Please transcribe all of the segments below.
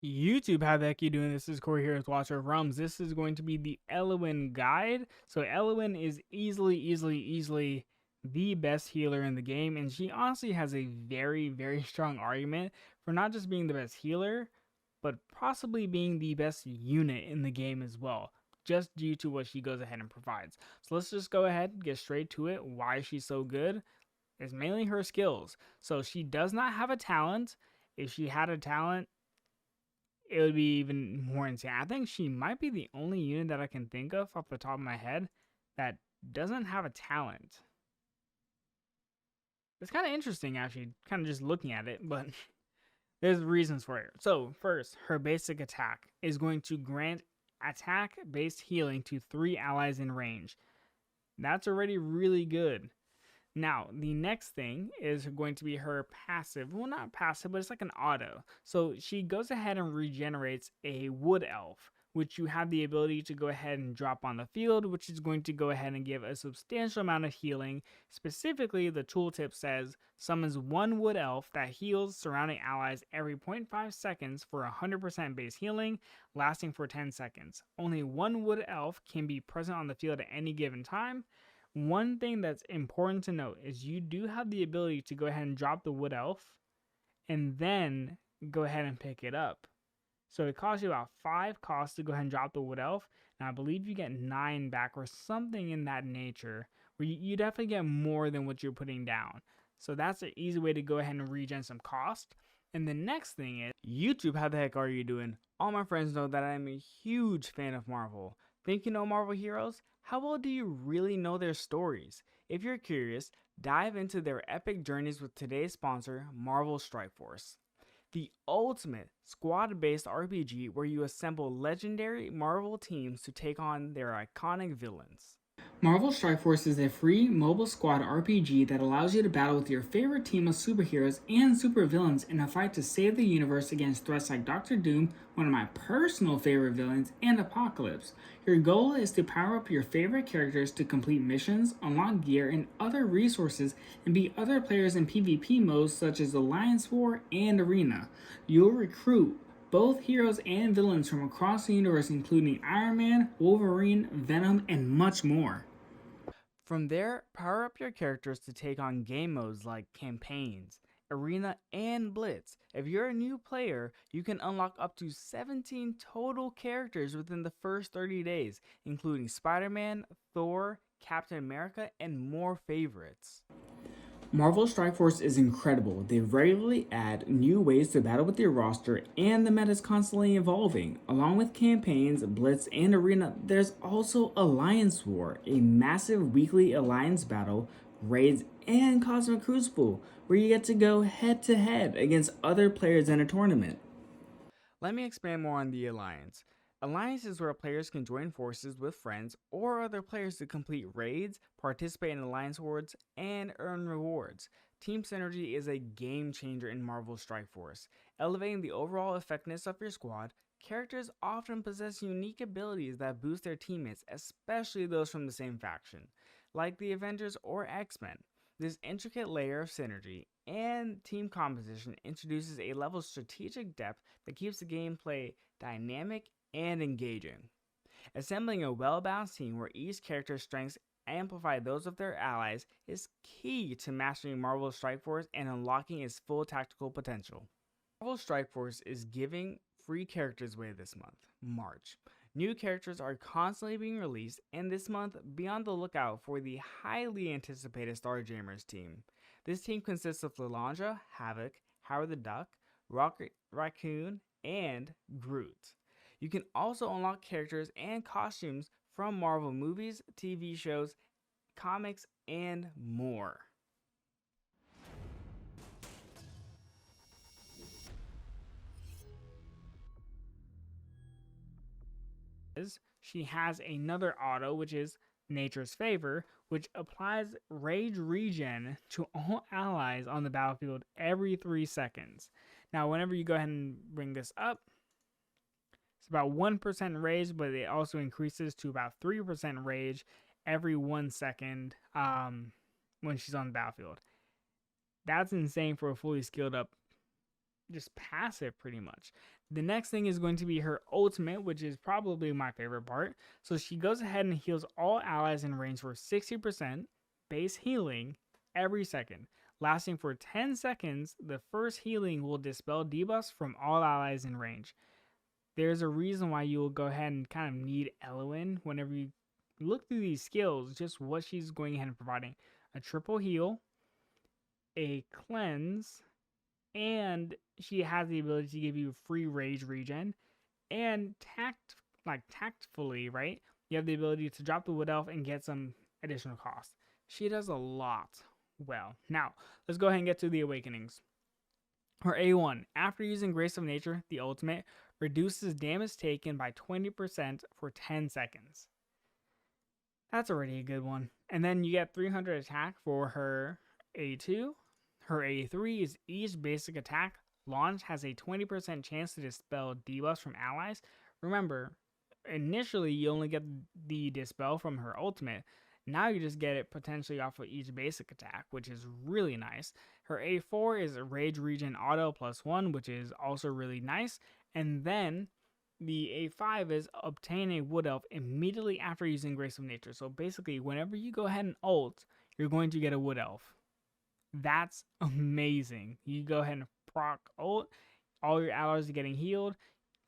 YouTube, how the heck you doing? This is Corey here with Watcher of Realms. This is going to be the Elowyn guide. So Elowyn is easily the best healer in the game, and she honestly has a very strong argument for not just being the best healer, but possibly being the best unit in the game as well, just due to what she goes ahead and provides. So let's just go ahead and get straight to it. Why she's so good is mainly her skills. So she does not have a talent. If she had a talent, it would be even more insane. I think she might be the only unit that I can think of off the top of my head that doesn't have a talent. It's kind of interesting, actually, kind of just looking at it, but there's reasons for it. So, first, her basic attack is going to grant attack based healing to 3 allies in range. That's already really good. Now, the next thing is going to be her passive. Well, not passive, but it's like an auto. So she goes ahead and regenerates a wood elf, which you have the ability to go ahead and drop on the field, which is going to go ahead and give a substantial amount of healing. Specifically, the tooltip says summons one wood elf that heals surrounding allies every 0.5 seconds for 100% base healing, lasting for 10 seconds. Only one wood elf can be present on the field at any given time. One thing that's important to note is you do have the ability to go ahead and drop the wood elf and then go ahead and pick it up. So it costs you about 5 costs to go ahead and drop the wood elf, and I believe you get 9 back or something in that nature, where you definitely get more than what you're putting down. So that's an easy way to go ahead and regen some cost. And the next thing is, YouTube, how the heck are you doing? All my friends know that I'm a huge fan of Marvel. Think you know Marvel heroes? How well do you really know their stories? If you're curious, dive into their epic journeys with today's sponsor, Marvel Strike Force, the ultimate squad-based RPG where you assemble legendary Marvel teams to take on their iconic villains. Marvel Strike Force is a free mobile squad RPG that allows you to battle with your favorite team of superheroes and supervillains in a fight to save the universe against threats like Doctor Doom, one of my personal favorite villains, and Apocalypse. Your goal is to power up your favorite characters to complete missions, unlock gear and other resources, and beat other players in PvP modes such as Alliance War and Arena. You'll recruit both heroes and villains from across the universe, including Iron Man, Wolverine, Venom, and much more. From there, power up your characters to take on game modes like campaigns, arena, and blitz. If you're a new player, you can unlock up to 17 total characters within the first 30 days, including Spider-Man, Thor, Captain America, and more favorites. Marvel Strike Force is incredible. They regularly add new ways to battle with your roster, and the meta is constantly evolving. Along with campaigns, Blitz, and Arena, there's also Alliance War, a massive weekly alliance battle, raids, and Cosmic Crucible, where you get to go head to head against other players in a tournament. Let me expand more on the Alliance. Alliance is where players can join forces with friends or other players to complete raids, participate in alliance wars, and earn rewards. Team synergy is a game changer in Marvel Strike Force, elevating the overall effectiveness of your squad. Characters often possess unique abilities that boost their teammates, especially those from the same faction, like the Avengers or X-Men. This intricate layer of synergy and team composition introduces a level of strategic depth that keeps the gameplay dynamic and engaging. Assembling a well-balanced team where each character's strengths amplify those of their allies is key to mastering Marvel Strike Force and unlocking its full tactical potential. Marvel Strike Force is giving free characters away this month, March. New characters are constantly being released, and this month, be on the lookout for the highly anticipated Starjammers team. This team consists of Lilandra, Havoc, Howard the Duck, Rocket Raccoon, and Groot. You can also unlock characters and costumes from Marvel movies, TV shows, comics, and more. She has another auto, which is Nature's Favor, which applies rage regen to all allies on the battlefield every 3 seconds. Now, whenever you go ahead and bring this up, it's about 1% rage, but it also increases to about 3% rage every 1 second when she's on the battlefield. That's insane for a fully skilled up just passive pretty much. The next thing is going to be her ultimate, which is probably my favorite part. So she goes ahead and heals all allies in range for 60% base healing every second. Lasting for 10 seconds, the first healing will dispel debuffs from all allies in range. There's a reason why you will go ahead and kind of need Elowyn whenever you look through these skills, just what she's going ahead and providing. A triple heal, a cleanse, and she has the ability to give you free rage regen, and tactfully, right? You have the ability to drop the wood elf and get some additional cost. She does a lot well. Now, let's go ahead and get to the awakenings. Her A1, after using Grace of Nature, the ultimate, reduces damage taken by 20% for 10 seconds. That's already a good one. And then you get 300 attack for her A2. Her A3 is each basic attack launch has a 20% chance to dispel debuffs from allies. Remember, initially you only get the dispel from her ultimate. Now you just get it potentially off of each basic attack, which is really nice. Her A4 is a Rage Regen Auto +1, which is also really nice. And then the A5 is obtain a Wood Elf immediately after using Grace of Nature. So basically, whenever you go ahead and ult, you're going to get a Wood Elf. That's amazing. You go ahead and proc ult, all your allies are getting healed,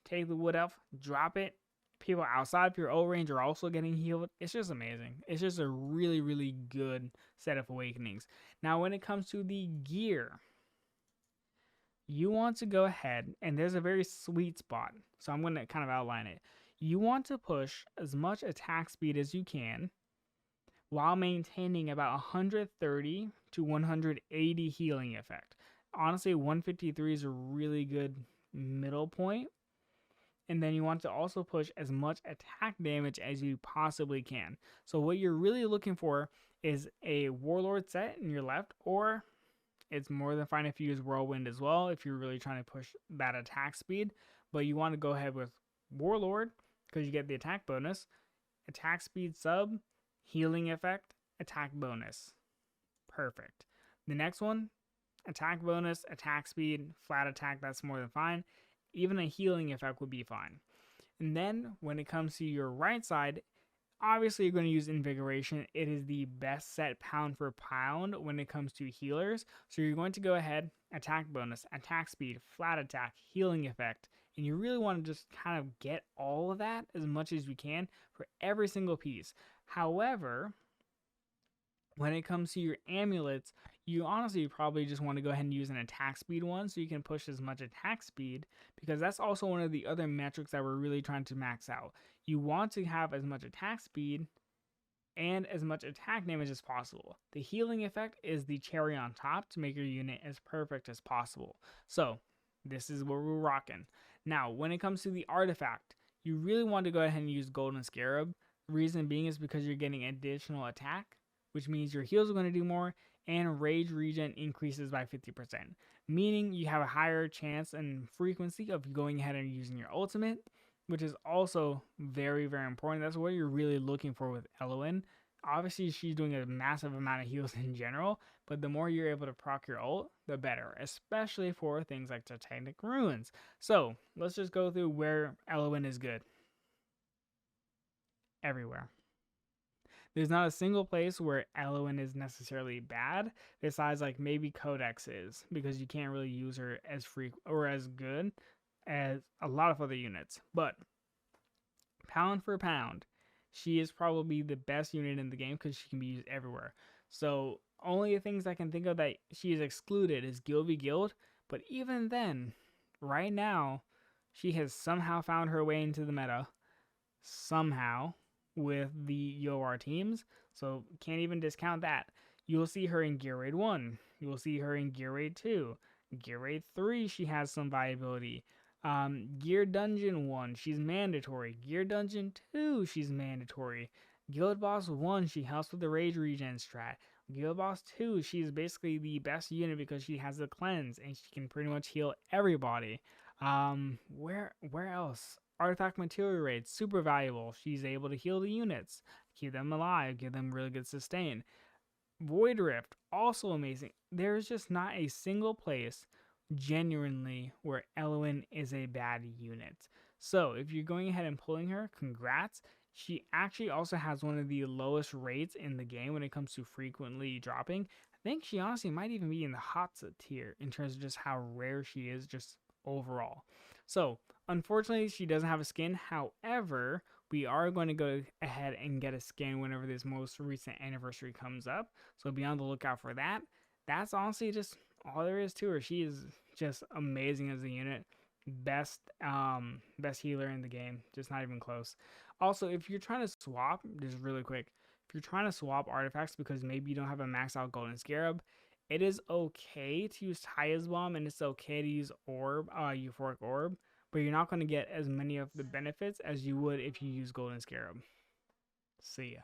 take the Wood Elf, drop it. People outside of your ult range are also getting healed. It's just amazing. It's just a really, really good set of awakenings. Now, when it comes to the gear, you want to go ahead, and there's a very sweet spot, so I'm going to kind of outline it. You want to push as much attack speed as you can while maintaining about 130 to 180 healing effect. Honestly, 153 is a really good middle point. And then you want to also push as much attack damage as you possibly can. So what you're really looking for is a Warlord set in your left, or it's more than fine if you use Whirlwind as well if you're really trying to push that attack speed. But you want to go ahead with Warlord because you get the attack bonus, attack speed sub, healing effect, attack bonus. Perfect. The next one, attack bonus, attack speed, flat attack, that's more than fine. Even a healing effect would be fine. And then when it comes to your right side, obviously you're going to use Invigoration. It is the best set pound for pound when it comes to healers. So you're going to go ahead, attack bonus, attack speed, flat attack, healing effect. And you really want to just kind of get all of that as much as you can for every single piece. However, when it comes to your amulets, you honestly probably just want to go ahead and use an attack speed one so you can push as much attack speed, because that's also one of the other metrics that we're really trying to max out. You want to have as much attack speed and as much attack damage as possible. The healing effect is the cherry on top to make your unit as perfect as possible. So this is what we're rocking. Now, when it comes to the artifact, you really want to go ahead and use Golden Scarab. The reason being is because you're getting additional attack, which means your heals are going to do more, and rage regen increases by 50%, meaning you have a higher chance and frequency of going ahead and using your ultimate, which is also very, very important. That's what you're really looking for with Elowyn. Obviously, she's doing a massive amount of heals in general, but the more you're able to proc your ult, the better, especially for things like Titanic Ruins. So let's just go through where Elowyn is good. Everywhere. There's not a single place where Elowyn is necessarily bad, besides like maybe Codex is, because you can't really use her as or as good as a lot of other units. But pound for pound, she is probably the best unit in the game because she can be used everywhere. So only the things I can think of that she is excluded is Guild v Guild, but even then, right now, she has somehow found her way into the meta. Somehow. With the UOR teams, so can't even discount that. You'll see her in Gear Raid 1, you'll see her in Gear Raid 2, Gear Raid 3 she has some viability, Gear Dungeon 1 she's mandatory, Gear Dungeon 2 she's mandatory, Guild Boss 1 she helps with the Rage Regen strat, Guild Boss 2 she's basically the best unit because she has the cleanse and she can pretty much heal everybody. Where else? Artifact Material Raid, super valuable. She's able to heal the units, keep them alive, give them really good sustain. Void Rift, also amazing. There's just not a single place genuinely where Elowyn is a bad unit. So if you're going ahead and pulling her, congrats. She actually also has one of the lowest rates in the game when it comes to frequently dropping. I think she honestly might even be in the Hotsa tier in terms of just how rare she is just overall. So unfortunately, she doesn't have a skin. However, we are going to go ahead and get a skin whenever this most recent anniversary comes up. So be on the lookout for that. That's honestly just all there is to her. She is just amazing as a unit. Best healer in the game. Just not even close. Also, if you're trying to swap, just really quick, if you're trying to swap artifacts because maybe you don't have a max out golden scarab, it is okay to use Taya's bomb and it's okay to use euphoric orb, but you're not going to get as many of the benefits as you would if you use golden scarab. See ya.